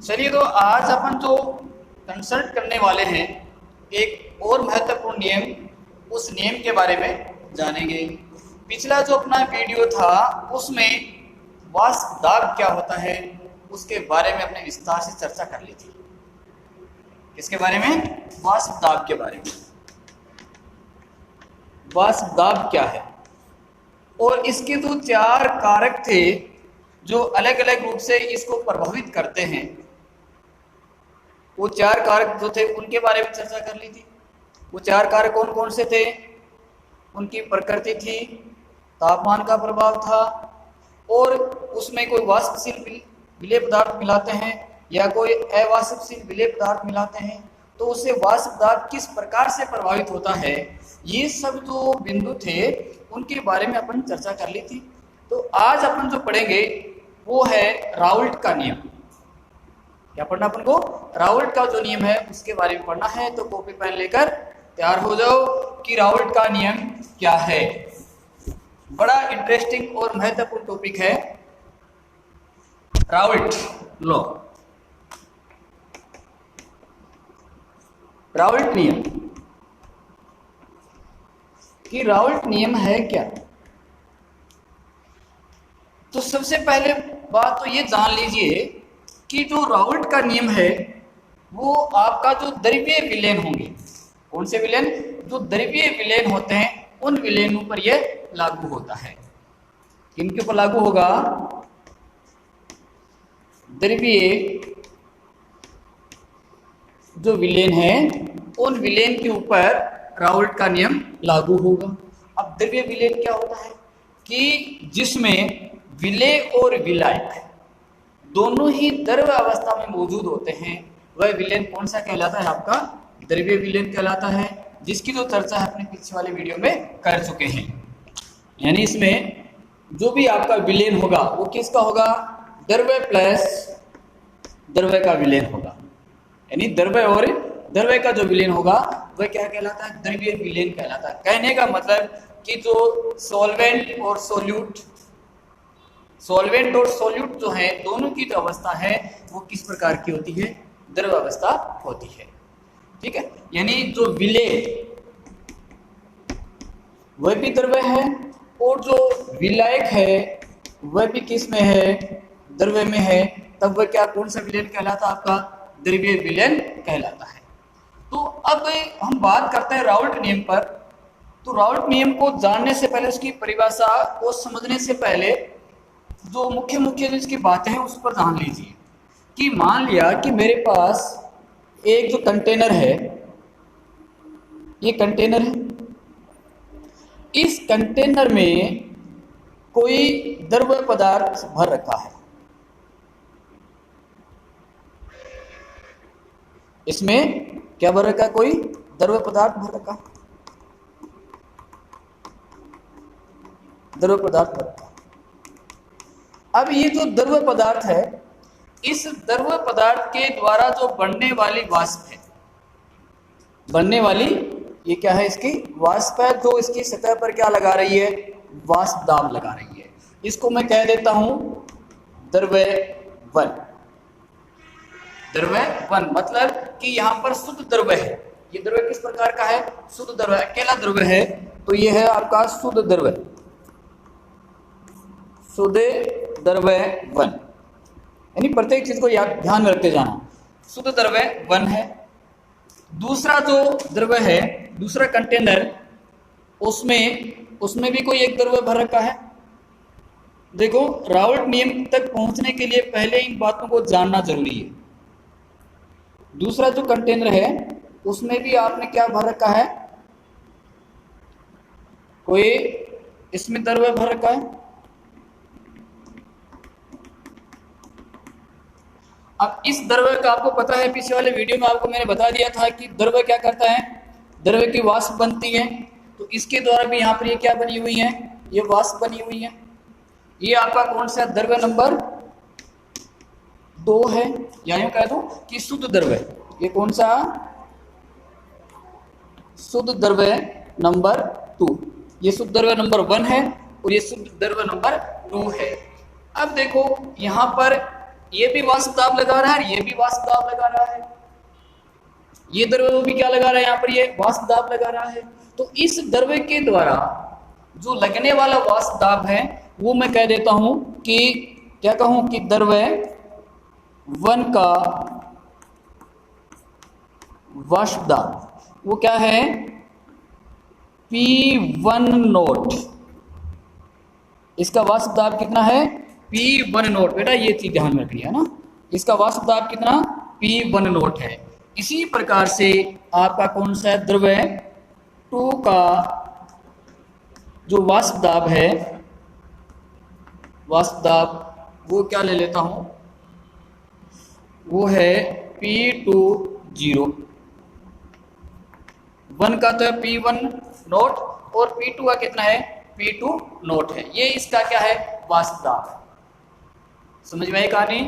चलिए, तो आज अपन जो कंसल्ट करने वाले हैं एक और महत्वपूर्ण नियम, उस नियम के बारे में जानेंगे। पिछला जो अपना वीडियो था उसमें वाष्प दाब क्या होता है उसके बारे में अपने विस्तार से चर्चा कर ली थी। किसके बारे में? वाष्प दाब के बारे में। वाष्प दाब क्या है और इसके तो 4 कारक थे जो अलग अलग रूप से इसको प्रभावित करते हैं। वो 4 कारक जो थे उनके बारे में चर्चा कर ली थी। वो 4 कारक कौन कौन से थे? उनकी प्रकृति थी, तापमान का प्रभाव था, और उसमें कोई वाष्पशील विलेय पदार्थ मिलाते हैं या कोई अवाष्पशील विलेय पदार्थ मिलाते हैं तो उससे वाष्प दाब किस प्रकार से प्रभावित होता है। ये सब जो बिंदु थे उनके बारे में अपन चर्चा कर ली थी। तो आज अपन जो पढ़ेंगे वो है राउल्ट का नियम। क्या पढ़ना अपन को? राउल्ट का जो नियम है उसके बारे में पढ़ना है। तो कॉपी पेन लेकर तैयार हो जाओ कि राउल्ट का नियम क्या है। बड़ा इंटरेस्टिंग और महत्वपूर्ण टॉपिक है राउल्ट लॉ, राउल्ट नियम। कि राउल्ट नियम है क्या? तो सबसे पहले बात तो ये जान लीजिए कि जो राउल्ट का नियम है वो आपका जो द्रव्यीय विलयन होंगे, कौन से विलयन? जो द्रव्यीय विलयन होते हैं उन विलयनों पर यह लागू होता है। किनके ऊपर लागू होगा? द्रव्यीय जो विलयन है उन विलयन के ऊपर राउल्ट का नियम लागू होगा। अब द्रव्यीय विलयन क्या होता है? कि जिसमें विलेय और विलायक दोनों ही द्रव्य अवस्था में मौजूद होते हैं, वह विलयन कौन सा कहलाता है? आपका द्रव्यीय विलयन कहलाता है, जिसकी जो चर्चा है अपने पीछे वाले वीडियो में कर चुके हैं। यानी इसमें जो भी आपका विलयन होगा वो किसका होगा? द्रव्य प्लस द्रव्य का विलयन होगा। यानी द्रव्य और द्रव्य का जो विलयन होगा वह क्या कहलाता है? द्रव्यीय विलयन कहलाता है। कहने का मतलब कि जो सॉल्वेंट और सोल्यूट, सॉल्वेंट और सोल्यूट जो है दोनों की जो अवस्था है वो किस प्रकार की होती है? द्रव्य अवस्था होती है। ठीक है, यानी जो विलेय वह भी द्रव्य है और जो विलायक है वह भी किस में है? द्रव्य में है। तब वह क्या, कौन सा विलयन कहलाता है? आपका द्रव्यीय विलयन कहलाता है। तो अब हम बात करते हैं राउल्ट नियम पर। तो राउल्ट नियम को जानने से पहले, उसकी परिभाषा को समझने से पहले जो मुख्य मुख्य इसकी बातें हैं उस पर जान लीजिए। कि मान लिया कि मेरे पास एक जो कंटेनर है, ये कंटेनर है, इस कंटेनर में कोई द्रव्य पदार्थ भर रखा है। इसमें क्या भर रखा है? कोई द्रव्य पदार्थ भर रखा है, द्रव्य पदार्थ भर रखा है। अब ये जो द्रव्य पदार्थ है, इस द्रव्य पदार्थ के द्वारा जो बनने वाली वाष्प है, बनने वाली ये क्या है? इसकी वाष्प है, जो इसकी सतह पर क्या लगा रही है? वाष्प दाब लगा रही है। इसको मैं कह देता हूं द्रव्यवन। द्रव्यवन मतलब कि यहाँ पर शुद्ध द्रव्य है। ये द्रव्य किस प्रकार का है? शुद्ध द्रव्य, अकेला द्रव्य है। तो ये है आपका शुद्ध द्रव्य, शुद्ध द्रव्यवन। यानी प्रत्येक चीज को ध्यान में रखते जाना। शुद्ध द्रव्यवन है। दूसरा जो द्रव्य है, दूसरा कंटेनर, उसमें भी कोई एक द्रव्य भर रखा है। देखो, राउल्ट नियम तक पहुंचने के लिए पहले इन बातों को जानना जरूरी है। दूसरा जो कंटेनर है उसमें भी आपने क्या भर रखा है? कोई इसमें द्रव्य भर रखा है। अब इस द्रव्य का आपको पता है, पीछे वाले वीडियो में आपको मैंने बता दिया था कि द्रव्य क्या करता है? द्रव्य की वाष्प बनती है। तो इसके द्वारा भी यहाँ पर ये क्या बनी हुई है? ये वाष्प बनी हुई है। ये आपका कौन सा द्रव्य नंबर 2 है, या यूं कह दो कि शुद्ध द्रव्य। ये कौन सा? शुद्ध द्रव्य नंबर 2। ये शुद्ध द्रव्य नंबर 1 है और ये शुद्ध द्रव्य नंबर 2 है। अब देखो यहाँ पर ये भी वाष्प दाब लगा रहा है, ये भी वाष्प दाब लगा रहा है, ये द्रव्य भी क्या लगा रहा है, यहाँ पर ये वाष्प दाब लगा रहा है। तो इस द्रव्य के द्वारा जो लगने वाला वाष्प दाब है वो मैं कह देता हूं कि क्या कहूं कि द्रव्य 1 का वाष्प दाब वो क्या है, P1 नोट। इसका वाष्प दाब कितना है, P1 नोट। बेटा ये चीज ध्यान में रखनी है ना, इसका वाष्प दाब कितना, P1 नोट है। इसी प्रकार से आपका कौन सा है, द्रव्य 2 का जो वाष्प दाब है, वाष्प दाब वो क्या ले लेता हूं, वो है P20। 1 का तो है P1 नोट और P2 का कितना है, P2 नोट है। ये इसका क्या है, वाष्प दाब। समझ में आई कहानी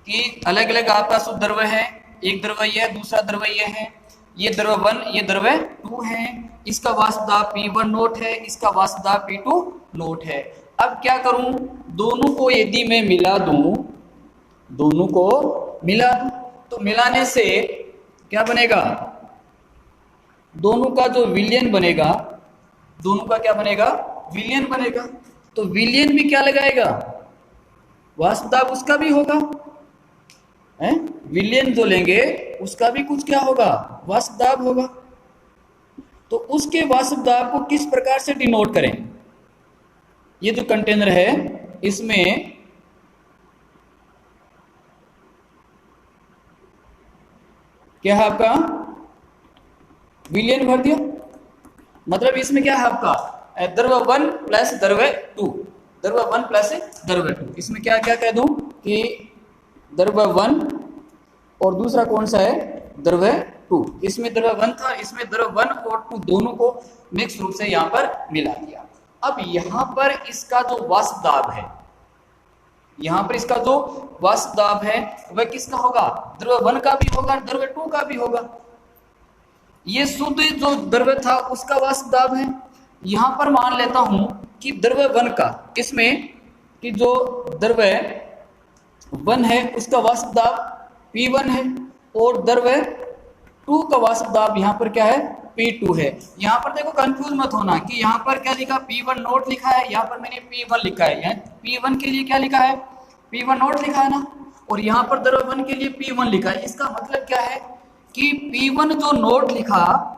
कि अलग अलग आपका शुद्ध द्रव्य है, एक द्रव्य ये है, दूसरा द्रव्य ये है, ये द्रव्य 1 ये द्रव्य 2 है, इसका वाष्प दाब P1 नोट है, इसका वाष्प दाब P2 नोट है। अब क्या करूं, दोनों को यदि मैं मिला दूं, दोनों को मिला दूं तो मिलाने से क्या बनेगा, दोनों का जो विलयन बनेगा, दोनों का क्या बनेगा, विलयन बनेगा। तो विलयन भी क्या लगाएगा, वाष्प दाब उसका भी होगा, है विलयन जो लेंगे उसका भी कुछ क्या होगा, वाष्प दाब होगा। तो उसके वाष्प दाब को किस प्रकार से डिनोट करें, ये जो कंटेनर है इसमें क्या है आपका, विलयन भर दिया, मतलब इसमें क्या है आपका, द्रव्य 1 प्लस द्रव्य 2, द्रव्य 1 प्लस द्रव्य 2। इसमें क्या क्या कह दूं कि द्रव्य 1 और दूसरा कौन सा है, द्रव्य 2। इसमें द्रव्य 1 था, इसमें द्रव्य 1 और 2 दोनों को मिक्स रूप से यहाँ पर मिला दिया। अब यहाँ पर इसका जो वाष्प दाब है, यहाँ पर इसका जो वाष्प दाब है वह किसका होगा, द्रव्य 1 का भी होगा, द्रव्य 2 का भी होगा। ये शुद्ध जो द्रव्य था उसका वाष्प दाब है। यहाँ पर मान लेता हूं कि द्रव्य 1 का, इसमें कि जो द्रव्य 1 है उसका वाष्प दाब P1 है और द्रव्य 2 का वाष्प दाब यहाँ पर क्या है, P2 है। यहाँ पर देखो कंफ्यूज मत होना कि यहाँ पर क्या लिखा, P1 नोट लिखा है, यहाँ पर मैंने P1 लिखा है। यहाँ P1 के लिए क्या लिखा है, P1 नोट लिखा है ना, और यहाँ पर द्रव्य 1 के लिए P1 लिखा है। इसका मतलब क्या है कि P1 जो नोट लिखा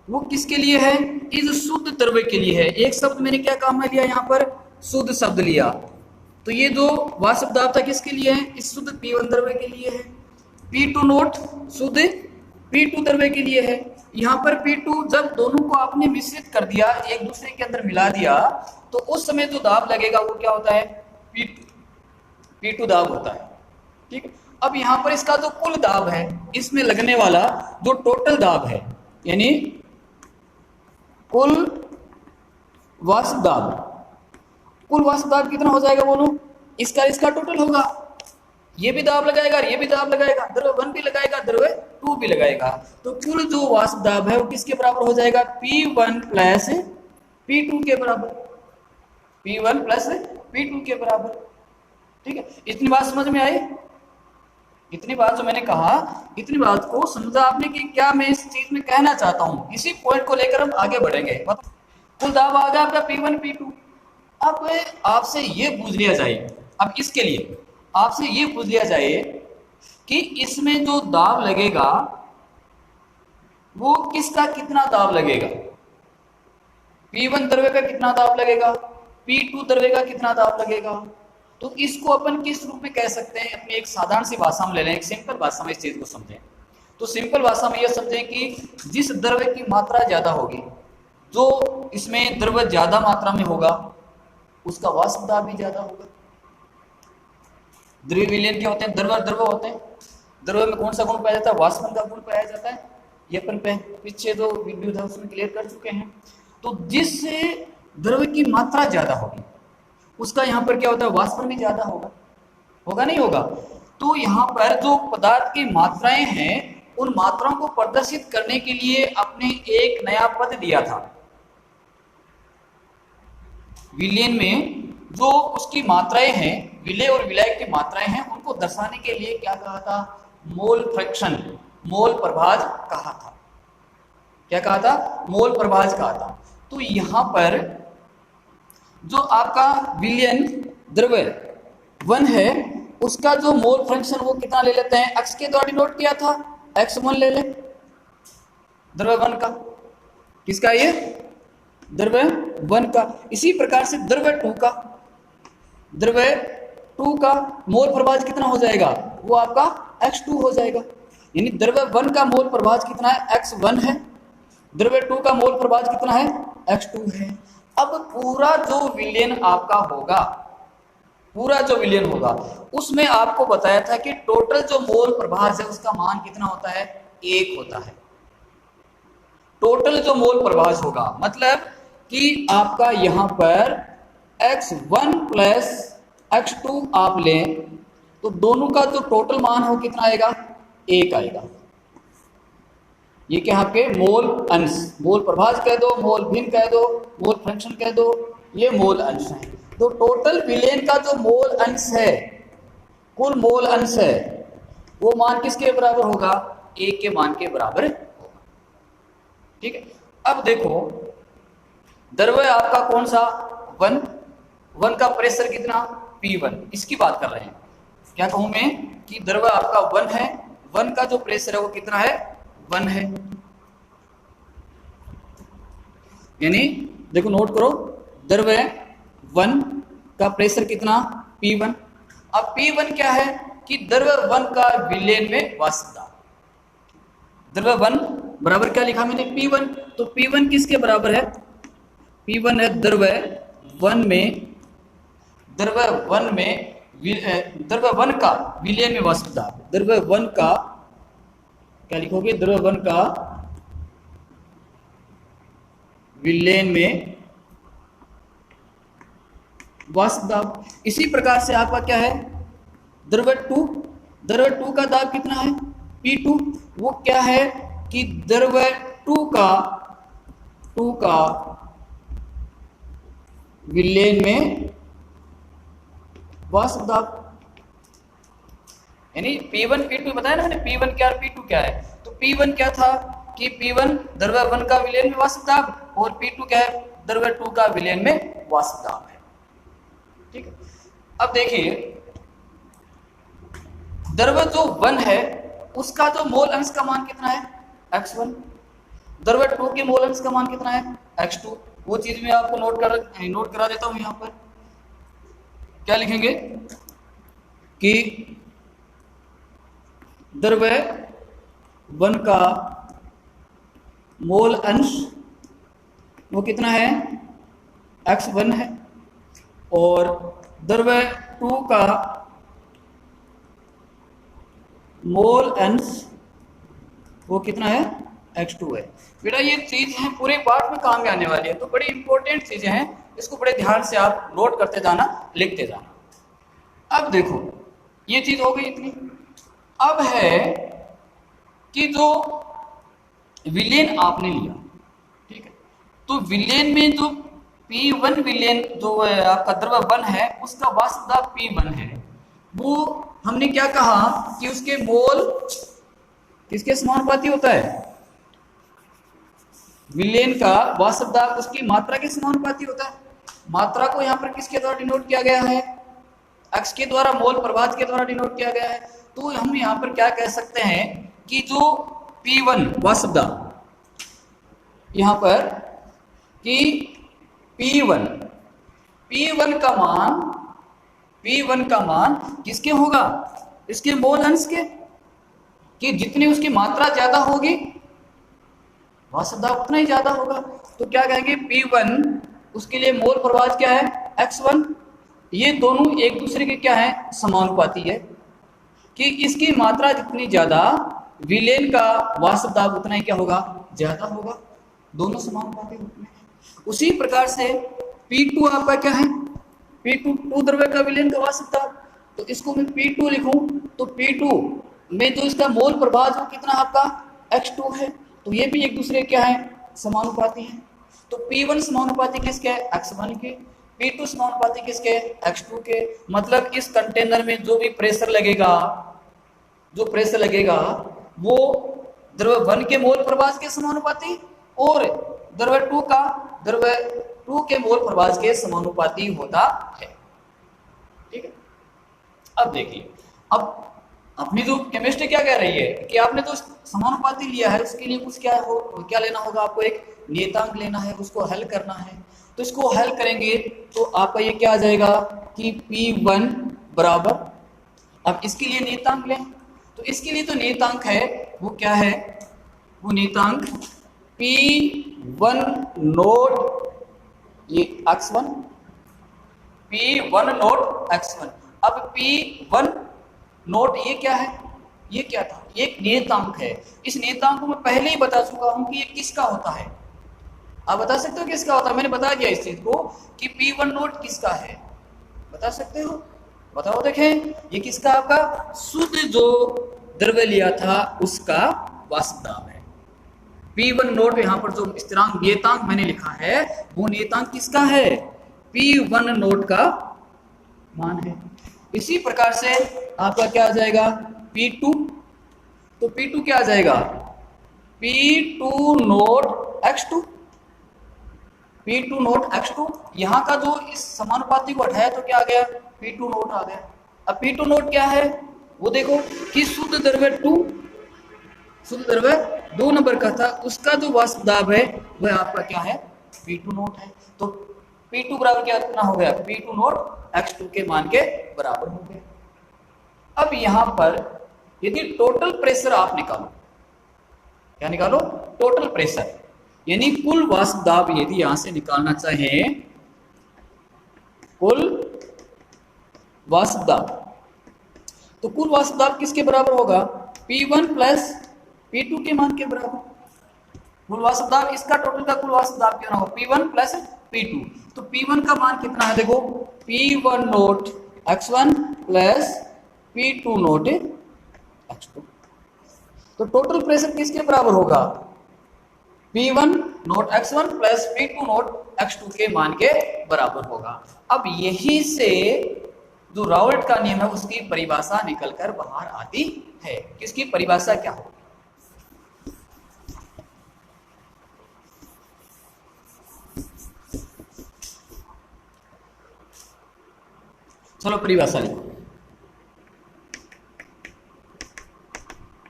वो किसके लिए है, इस शुद्ध द्रव्य के लिए है। एक शब्द मैंने क्या काम में लिया, यहाँ पर शुद्ध शब्द लिया, तो ये जो वाष्प दाब था किसके लिए है, इस शुद्ध P1 द्रव्य के लिए है। P2 नोट शुद्ध P2 द्रव्य के लिए है। यहाँ पर P2 जब दोनों को आपने मिश्रित कर दिया, एक दूसरे के अंदर मिला दिया, तो उस समय जो दाब लगेगा वो क्या होता है, P2 दाब होता है। ठीक है, अब यहाँ पर इसका जो कुल दाब है, इसमें लगने वाला जो टोटल दाब है, यानी कुल वाष्प दाब, कुल वाष्प दाब कितना हो जाएगा बोलो, इसका टोटल होगा। ये भी दाब लगाएगा, ये भी दाब लगाएगा, द्रव्य 1 भी लगाएगा, द्रव्य 2 भी लगाएगा, तो कुल जो वाष्प दाब है वो किसके बराबर हो जाएगा, P1 प्लस P2 के बराबर, P1 प्लस P2 के बराबर। ठीक है, इतनी बात समझ में आई, इतनी बात जो मैंने कहा, इतनी बात को समझा आपने कि क्या मैं इस चीज में कहना चाहता हूं। इसी पॉइंट को लेकर हम आगे बढ़ेंगे। कुल दाब आ गया आपका P1 P2। अब आपसे ये पूछ लिया जाए, अब इसके लिए आपसे ये पूछ लिया जाए कि इसमें जो दाब लगेगा वो किसका कितना दाब लगेगा, P1 द्रव्य का कितना दाब लगेगा, P2 द्रव्य का कितना दाब लगेगा। तो इसको अपन किस रूप में कह सकते हैं, अपनी एक साधारण सी भाषा में ले लें, एक सिंपल भाषा में इस चीज को समझें। तो सिंपल भाषा में यह समझें कि जिस द्रव्य की मात्रा ज्यादा होगी, जो इसमें द्रव्य ज्यादा मात्रा में होगा, उसका वाष्प दाब भी ज्यादा होगा। द्रव्य विलयन क्या होते हैं, द्रव्य होते हैं। द्रव्य में कौन सा गुण पाया जाता है, वाष्पन का गुण पाया जाता है। ये अपन पीछे जो विद्युत है उसमें क्लियर कर चुके हैं। तो जिस द्रव्य की मात्रा ज्यादा होगी उसका यहाँ पर क्या होता है, वाष्पन भी ज्यादा होगा, होगा नहीं होगा। तो यहाँ पर जो पदार्थ की मात्राएं हैं, उन मात्राओं को प्रदर्शित करने के लिए आपने एक नया पद दिया था। विलयन में जो उसकी मात्राएं हैं विलय और विलायक की मात्राएं हैं उनको दर्शाने के लिए क्या कहा था, मोल फ्रैक्शन, मोल प्रभाज कहा था। क्या कहा था, मोल प्रभाज कहा था। तो यहां पर जो आपका विलयन द्रव्य 1 है उसका जो मोल फ्रैक्शन वो कितना ले लेते हैं, x के द्वारा डिनोट किया था, x1 ले ले द्रव्य 1 का। किसका, ये द्रव्य 1 का। इसी प्रकार से द्रव्य 2 का, द्रव्य 2 का मोल प्रभाज कितना हो जाएगा, वो आपका x2 हो जाएगा। यानी द्रव्य 1 का मोल प्रभाज कितना है, x1 है, द्रव्य 2 का मोल प्रभाज कितना है, x2 है। अब पूरा जो विलयन आपका होगा, पूरा जो विलयन होगा उसमें आपको बताया था कि टोटल जो मोल प्रभाज है उसका मान कितना होता है, 1 होता है। टोटल जो मोल प्रभाज होगा मतलब कि आपका यहां पर x1 प्लस x2 आप लें तो दोनों का जो टोटल मान हो कितना आएगा, 1 आएगा। ये क्या आपके मोल अंश, मोल प्रभाज कह दो, मोल भिन्न कह दो, मोल फ्रैक्शन कह दो, ये मोल अंश है। तो टोटल विलयन का जो मोल अंश है, कुल मोल अंश है, वो मान किसके बराबर होगा, 1 के मान के बराबर होगा। ठीक है। अब देखो द्रव्य आपका कौन सा, 1 का प्रेशर कितना, P1, इसकी बात कर रहे हैं। क्या कहूं मैं कि द्रव्य आपका 1 है, 1 का जो प्रेशर है वो कितना है, 1 है। यानी देखो नोट करो, द्रव्य 1 का प्रेशर कितना, P1। अब P1 क्या है कि द्रव्य 1 का विलयन में वाष्प दाब। द्रव्य 1 बराबर क्या लिखा मैंने, P1। तो P1 किसके बराबर है, P1 है द्रव्य 1 में, द्रव्य 1 में द्रव्य 1 का विलयन में वाष्प दाब। द्रव्य 1 का क्या लिखोगे, द्रव्य 1 का विलयन में वाष्प दाब। इसी प्रकार से आपका क्या है, द्रव्य 2, द्रव्य 2 का दाब कितना है, P2। वो क्या है कि द्रव्य 2 का विलयन में वाष्प दाब। यानी P1 P2 बताया ना मैंने, P1 क्या और P2 क्या है। तो P1 क्या था कि P1 द्रव्य 1 का विलयन में वाष्प दाब और P2 क्या है, द्रव्य 2 का विलयन में वाष्प दाब है। ठीक है। अब देखिए द्रव्य जो 1 है उसका जो मोल अंश का मान कितना है, x1। द्रव्य 2 के मोल अंश का मान कितना है, x2। वो चीज मैं आपको नोट करा देता हूं। यहां पर क्या लिखेंगे कि द्रव्य 1 का मोल अंश वो कितना है, x1 है, और द्रव्य 2 का मोल अंश वो कितना है, x2 है। बेटा ये चीज है पूरे पाठ में काम में आने वाली है, तो बड़ी इंपॉर्टेंट चीजें हैं, इसको बड़े ध्यान से आप नोट करते जाना, लिखते जाना। अब देखो ये चीज हो गई इतनी। अब है कि जो विलयन आपने लिया, ठीक है, तो विलयन में जो P1 विलयन जो आपका द्रव्य 1 है उसका वाष्प दाब P1 है, वो हमने क्या कहा कि उसके मोल किसके समानुपाती होता है, विलयन का वाष्प दाब उसकी मात्रा के समानुपाती होता है। मात्रा को यहाँ पर किसके द्वारा डिनोट किया गया है, x के द्वारा, मोल प्रभाज के द्वारा डिनोट किया गया है। तो हम यहाँ पर क्या कह सकते हैं कि जो P1 वाष्प दाब, यहाँ पर कि P1 का मान किसके होगा, इसके मोल अंश के, कि जितनी उसकी मात्रा ज्यादा होगी वाष्प दाब उतना ही ज्यादा होगा। तो क्या कहेंगे, P1 उसके लिए मोल प्रभाज क्या है, x1। ये दोनों एक दूसरे के क्या है, समानुपाती है, कि इसकी मात्रा जितनी ज्यादा विलयन का वाष्प दाब उतना ही क्या होगा, ज्यादा होगा। दोनों समानुपाती होते हैं। उसी प्रकार से P2 आपका क्या है, P2 द्रव्य का विलयन का वाष्प दाब, तो इसको मैं P2 लिखूं तो P2 में जो इसका मोल प्रभाज वो कितना आपका x2 है। तो ये भी एक दूसरे क्या है, समानुपाती है। तो P1 समानुपाती किसके है, x1 के। P2 समानुपाती किसके, X2 के। मतलब इस कंटेनर में जो भी प्रेशर लगेगा, जो प्रेशर लगेगा वो द्रव 1 के मोल प्रवाह के समानुपाती और द्रव 2 के मोल प्रवाह के समानुपाती होता है। ठीक है। अब देखिए, अब अपनी जो केमिस्ट्री क्या कह रही है कि आपने जो समानुपाती लिया है उसके लिए कुछ क्या लेना होगा, आपको एक नियतांक लेना है, उसको हल करना है। तो इसको हल करेंगे तो आपका ये क्या आ जाएगा कि P1 बराबर, अब इसके लिए नियतांक लें तो इसके लिए तो नियतांक है वो क्या है, वो नियतांक P1 नोट ये x1, P1 नोट x1। अब P1 नोट ये क्या है, ये क्या था, ये एक नियतांक है। इस नियतांक को मैं पहले ही बता चुका हूं कि ये किसका होता है। आप बता सकते हो किसका होता है, मैंने बता दिया इस चीज को कि P1 नोट किसका है, बता सकते हो, बताओ देखें। ये किसका, आपका शुद्ध जो द्रव्य लिया था उसका वाष्प दाब है। P1 नोट यहाँ पर जो स्थिरांक नियतांक मैंने लिखा है वो नियतांक किसका है, P1 नोट का मान है। इसी प्रकार से आपका क्या आ जाएगा P2, तो P2 क्या आ जाएगा P2 note x2, P2 note x2। यहाँ का जो इस समानुपाती को हटाया तो क्या आ गया, P2 नोट आ गया। अब P2 नोट क्या है वो देखो कि शुद्ध द्रव्य 2 नंबर का था, उसका जो वाष्प दाब है वह आपका क्या है P2 नोट है। तो P2 बराबर क्या कितना हो गया, P2 नोट x2 के मान के बराबर हो गया। अब यहां पर यदि टोटल प्रेशर आप निकालो, क्या निकालो, टोटल प्रेशर यानी कुल वाष्प दाब यदि यहां से निकालना चाहें, कुल वाष्प दाब, तो कुल वाष्प दाब किसके बराबर होगा, P1 प्लस P2 के मान के बराबर। कुल वाष्प दाब इसका टोटल का कुल वाष्प दाब क्या होगा, P1 प्लस P2। तो P1 का मान कितना है, देखो P1 note x1 plus P2 note x2। तो टोटल प्रेशर किसके बराबर होगा, P1 note x1 plus P2 note x2 के मान के बराबर होगा। अब यही से जो राउल्ट का नियम है उसकी परिभाषा निकलकर बाहर आती है। किसकी परिभाषा क्या होगी, चलो परिभाषा लिखो।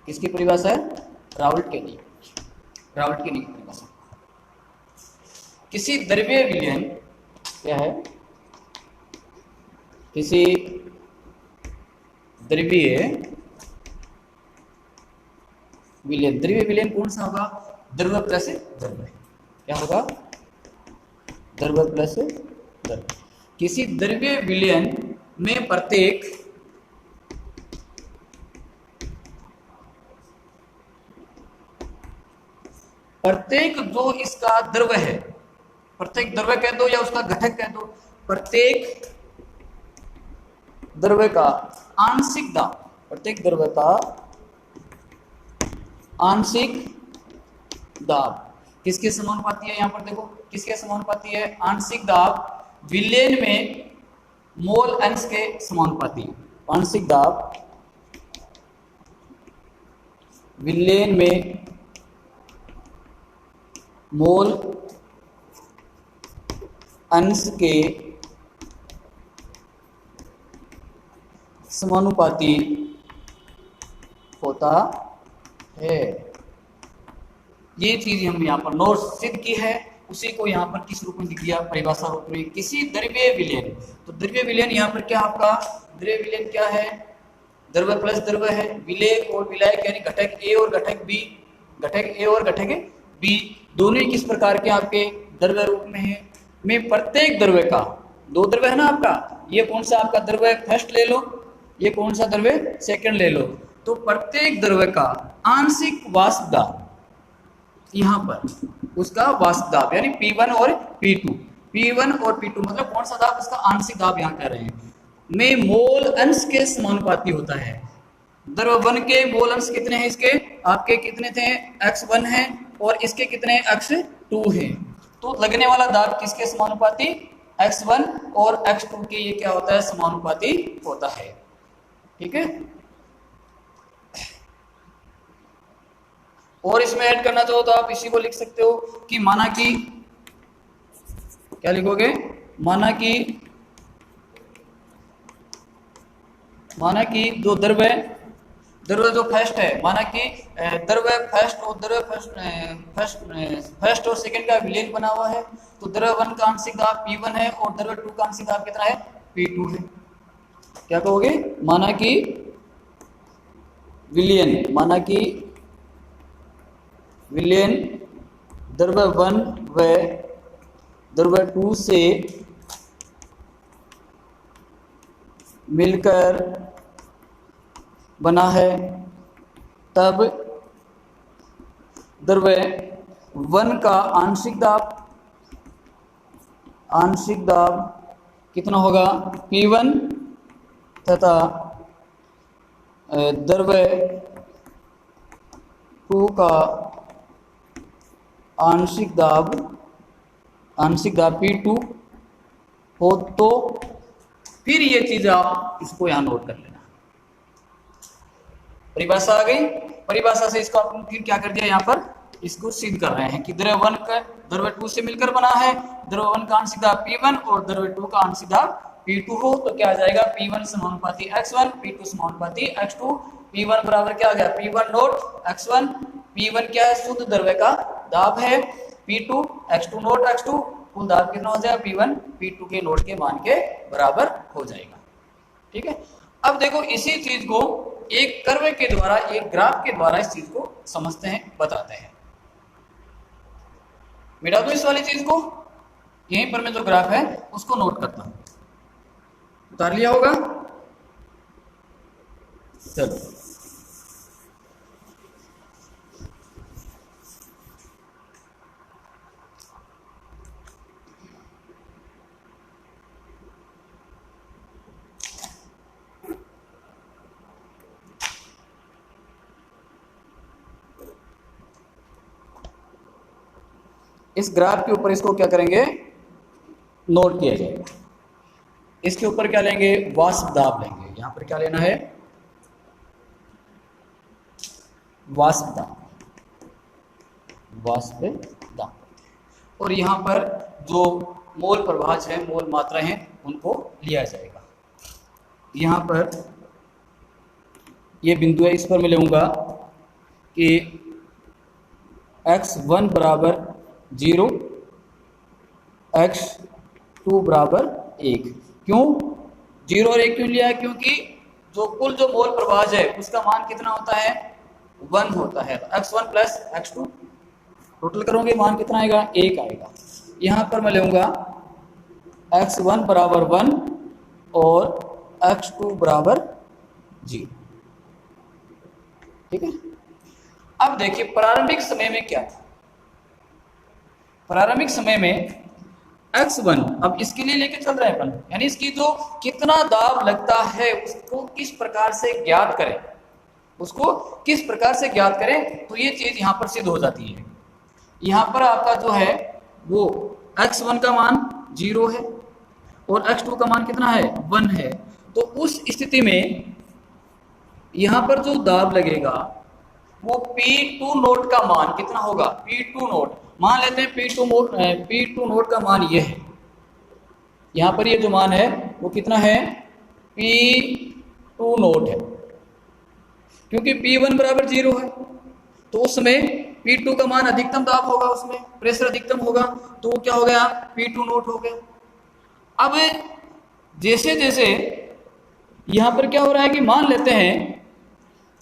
किसकी परिभाषा है, राउल्ट के नियम, राउल्ट के नियम परिभाषा। किसी द्रव्य विलयन क्या है, किसी द्रव्य विलयन, द्रव्य विलयन कौन सा होगा, द्रव्य प्लस द्रव्य, क्या होगा, द्रव्य प्लस द्रव्य। किसी द्रव्य विलयन में प्रत्येक जो इसका द्रव्य है, प्रत्येक द्रव्य कह दो या उसका घटक कह दो, प्रत्येक द्रव्य का आंशिक दाब, प्रत्येक द्रव्य का आंशिक दाब किसके समानुपाती है, यहां पर देखो किसके समानुपाती है, आंशिक दाब विलयन में मोल अंश के समानुपाती। आंशिक दाब विलयन में मोल अंश के समानुपाती होता है। ये चीज हम यहाँ पर नोट सिद्ध की है, उसी को यहाँ पर किस रूप में लिख दिया, परिभाषा रूप में। किसी द्रव्य विलयन, तो द्रव्य विलयन यहाँ पर क्या आपका द्रव्य विलयन क्या है, द्रव्य प्लस द्रव्य है, विलय और विलायक यानी घटक ए और घटक बी, घटक ए और घटक बी दोनों ही किस प्रकार के आपके द्रव्य रूप में है। में प्रत्येक द्रव्य का, दो द्रव्य है ना आपका, ये कौन सा आपका द्रव्य फर्स्ट ले लो, ये कौन सा द्रव्य सेकंड ले लो, तो प्रत्येक द्रव्य का आंशिक वाष्प दाब, यहाँ पर उसका वाष्प दाब यानी P1 और P2, P1 और P2 मतलब कौन सा दाब, उसका आंशिक दाब यहाँ कह रहे हैं, में मोल अंश के समानुपाती होता है। द्रव्य 1 के मोल अंश कितने हैं, इसके आपके कितने थे, x1 है और इसके कितने x2 हैं, तो लगने वाला दाब किसके समानुपाती, x1 और x2 के ये क्या होता है, समानुपाती होता है। ठीक है, और इसमें ऐड करना चाहो तो आप इसी को लिख सकते हो कि माना कि क्या लिखोगे, माना कि जो द्रव्य जो फर्स्ट है, माना कि द्रव्य फर्स्ट और सेकंड का विलयन बना हुआ है, तो द्रव्य 1 का आंशिक दाब P1 है और द्रव्य 2 का आंशिक दाब कितना है, P2 है। क्या कहोगे, माना कि विलयन द्रव्य 1 व द्रव्य 2 से मिलकर बना है, तब द्रव्य 1 का आंशिक दाब कितना होगा, P1, तथा द्रव्य 2 का आंशिक दाब P2 हो। तो फिर ये चीज आप इसको यहां नोट कर लेना। परिभाषा आ गई, परिभाषा से इसको आप फिर क्या कर दिया, यहाँ पर इसको सिद्ध कर रहे हैं कि द्रव्य 1 का द्रव्य 2 से मिलकर बना है, द्रव्य 1 का आंशिक दाब P1 और द्रव्य 2 का आंशिक दाब P2 हो। तो क्या आ जाएगा, P1 समानुपाती x1, P2 समानुपाती x2। P1 बराबर क्या आ गया, P1 नोट x1, P1 क्या है, शुद्ध द्रव्य का दाब है, P2 x2 नोट x2, कुल दाब कितना हो जाएगा, P1 P2 के नोट के मान के बराबर हो जाएगा। ठीक है, अब देखो इसी चीज को एक कर्व के द्वारा, एक ग्राफ के द्वारा इस चीज को समझते हैं, बताते हैं। मिटा दो इस वाली चीज को, यहीं पर मैं जो ग्राफ है उसको नोट करता हूं, उतार लिया होगा। चलो इस ग्राफ के ऊपर इसको क्या करेंगे, नोट किया जाएगा। इसके ऊपर क्या लेंगे, वाष्प दाब लेंगे। यहां पर क्या लेना है, वाष्प दाब। और यहां पर जो मोल प्रभाज है, मोल मात्रा है, उनको लिया जाएगा। यहां पर ये बिंदु है, इस पर मैं लूंगा कि x1 बराबर 0, x2 बराबर 1। क्यों 0 और 1 क्यों लिया है, क्योंकि जो कुल जो मोल प्रभाज है उसका मान कितना होता है, 1 होता है। तो x1 प्लस x2 टोटल करोगे मान कितना आएगा, 1 आएगा। यहाँ पर मैं लूँगा x1 बराबर 1 और x2 बराबर 0। ठीक है, अब देखिए प्रारंभिक समय में क्या था। प्रारंभिक समय में x1, अब इसके लिए लेके चल रहे हैं अपन, यानी इसकी जो कितना दाब लगता है उसको किस प्रकार से ज्ञात करें, तो ये चीज यहां पर सिद्ध हो जाती है। यहां पर आपका जो है वो x1 का मान 0 है और x2 का मान कितना है, 1 है। तो उस स्थिति में यहां पर जो दाब लगेगा वो P2 नोट का मान कितना होगा, P2 नोट मान लेते हैं, P2 नोट का मान ये है। यहाँ पर ये जो मान है वो कितना है, P2 नोट है। क्योंकि P1 बराबर 0 है तो उसमें P2 का मान अधिकतम दाब होगा, उसमें प्रेशर अधिकतम होगा, तो वो क्या हो गया, P2 नोट हो गया। अब जैसे जैसे यहाँ पर क्या हो रहा है कि मान लेते हैं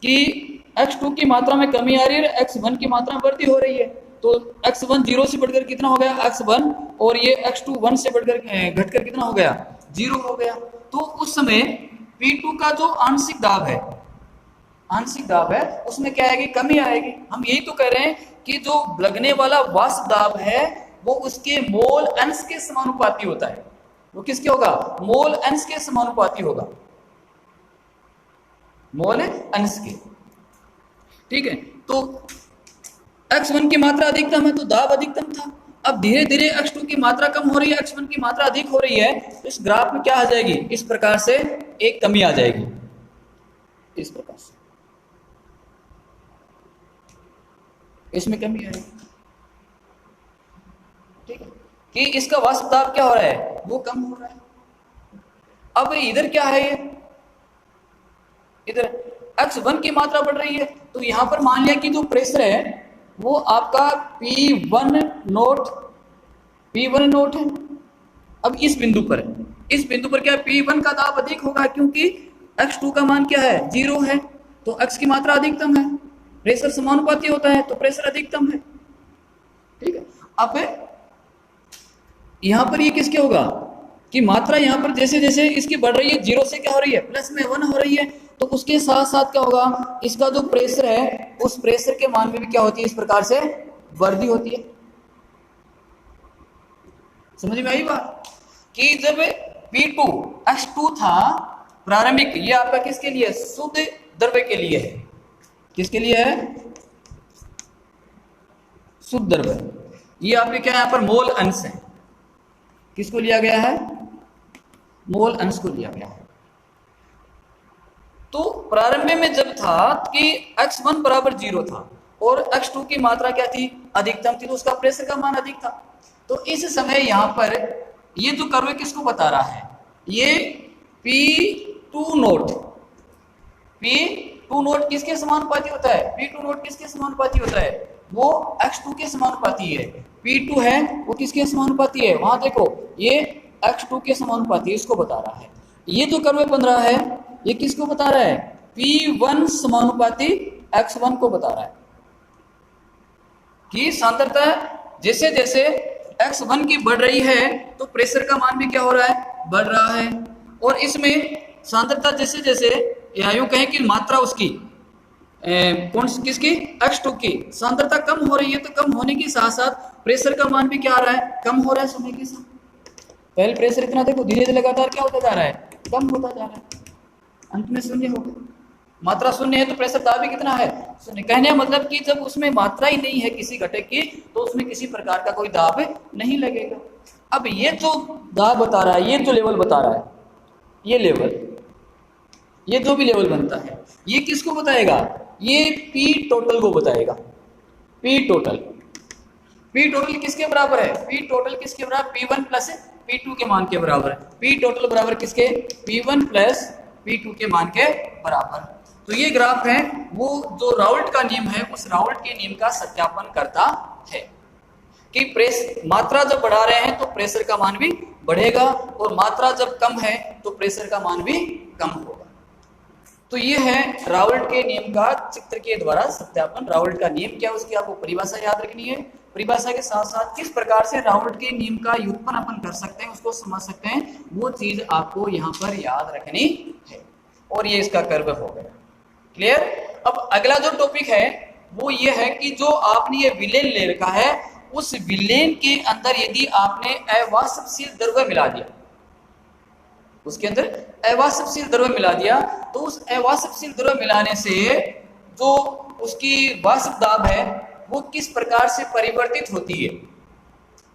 कि x2 की मात्रा में कमी आ रही है, x1 की मात्रा में वृद्धि हो रही है, तो x1 0 से बढ़कर कितना हो गया, x1, और ये x2 1 से बढ़कर घटकर कितना हो गया, 0 हो गया। तो उस समय P2 का जो आंशिक दाब है उसमें क्या आएगी, कमी आएगी। हम यही तो कह रहे हैं कि जो लगने वाला वाष्प दाब है वो उसके मोल अंश के समानुपाती होता है। वो किसके होगा, मोल अंश के समानुपाती होगा, मोल अंश के। ठीक है, तो x1 की मात्रा अधिकतम है तो दाब अधिकतम था, अब धीरे धीरे x2 की मात्रा कम हो रही है, x1 की मात्रा अधिक हो रही है, तो इस ग्राफ में क्या आ जाएगी, इस प्रकार से एक कमी आ जाएगी, इस प्रकार से इसमें कमी आएगी। ठीक है, कि इसका वाष्प दाब क्या हो रहा है, वो कम हो रहा है। अब इधर क्या है, ये इधर x1 की मात्रा बढ़ रही है, तो यहां पर मान लिया कि जो प्रेशर है वो आपका P1 नोट है। अब इस बिंदु पर क्या P1 का दाब अधिक होगा, क्योंकि x2 का मान क्या है, 0 है, तो x की मात्रा अधिकतम है, प्रेशर समानुपाती होता है तो प्रेशर अधिकतम है। ठीक है, अब यहां पर ये किसके होगा कि मात्रा यहां पर जैसे जैसे इसकी बढ़ रही है, 0 से क्या हो रही है, प्लस में 1 हो रही है, तो उसके साथ साथ क्या होगा, इसका जो प्रेशर है उस प्रेशर के मान में भी क्या होती है, इस प्रकार से वृद्धि होती है। समझ में आई बात, कि जब P2 x2 था प्रारंभिक, ये आपका किसके लिए, शुद्ध द्रव्य के लिए है, किसके लिए है, शुद्ध द्रव्य। ये आपके क्या यहाँ पर मोल अंश है, किसको लिया गया है, मोल अंश को लिया गया है। तो प्रारंभ में जब था कि x1 बराबर 0 था और x2 की मात्रा क्या थी, अधिकतम थी, तो उसका प्रेशर का मान अधिक था। तो इस समय यहां पर ये जो कर्व किसको बता रहा है, ये P2 नोट किसके समानुपाती होता है, P2 नोट किसके समानुपाती होता है, वो x2 के समानुपाती है। P2 है वो किसके समानुपाती है, वहां देखो ये x2 के समानुपाती है, इसको बता रहा है। ये जो कर्व बन रहा है ये किसको बता रहा है, P1 समानुपाती x1 को बता रहा है कि सांद्रता जैसे जैसे x1 की बढ़ रही है तो प्रेशर का मान भी क्या हो रहा है, बढ़ रहा है। और इसमें सांद्रता जैसे जैसे यूं कहें कि मात्रा उसकी कौन किसकी, x2 की सांद्रता कम हो रही है, तो कम होने के साथ साथ प्रेशर का मान भी क्या आ रहा है, कम हो रहा है समय के साथ। पहले प्रेशर इतना देखो धीरे धीरे लगातार क्या होता जा रहा है, कम होता जा रहा है, अंत में शून्य हो गया। मात्रा शून्य है तो प्रेशर दाब भी कितना है, शून्य। कहने का मतलब कि जब उसमें मात्रा ही नहीं है किसी घटक की तो उसमें किसी प्रकार का कोई दाब नहीं लगेगा। अब ये जो दाब बता रहा है, ये जो लेवल बता रहा है, ये लेवल, ये जो भी लेवल बनता है ये किसको बताएगा, ये P टोटल को बताएगा। P टोटल किसके बराबर है, P टोटल किसके बराबर, P1 प्लस P2 के मान के बराबर है। P टोटल बराबर किसके, P1 प्लस P2 के मान के बराबर। तो ये ग्राफ है वो जो राउल्ट का नियम है, उस राउल्ट के नियम का सत्यापन करता है कि मात्रा जब बढ़ा रहे हैं तो प्रेशर का मान भी बढ़ेगा और मात्रा जब कम है तो प्रेशर का मान भी कम होगा। तो ये है राउल्ट के नियम का चित्र के द्वारा सत्यापन। राउल्ट का नियम क्या है उसकी आपको परिभाषा याद रखनी है। परिभाषा के साथ साथ किस प्रकार से राउल्ट के नियम का व्युत्पन्न अपन कर सकते हैं, उसको समझ सकते हैं, वो चीज आपको यहाँ पर याद रखनी है। और ये इसका कर्व हो गया, क्लियर। अब अगला जो टॉपिक है वो ये है कि जो आपने ये विलेन ले रखा है, उस विलेन के अंदर यदि आपने अवाष्पशील द्रव्य मिला दिया, उसके अंदर अवाष्पशील द्रव्य मिला दिया, तो उस अवाष्पशील द्रव्य मिलाने से जो उसकी वाष्प दाब है वो किस प्रकार से परिवर्तित होती है,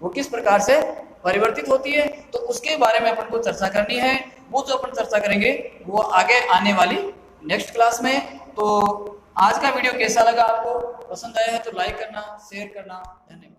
वो किस प्रकार से परिवर्तित होती है, तो उसके बारे में अपन को चर्चा करनी है। वो जो अपन चर्चा करेंगे वो आगे आने वाली नेक्स्ट क्लास में। तो आज का वीडियो कैसा लगा आपको, पसंद आया है तो लाइक करना, शेयर करना, धन्यवाद।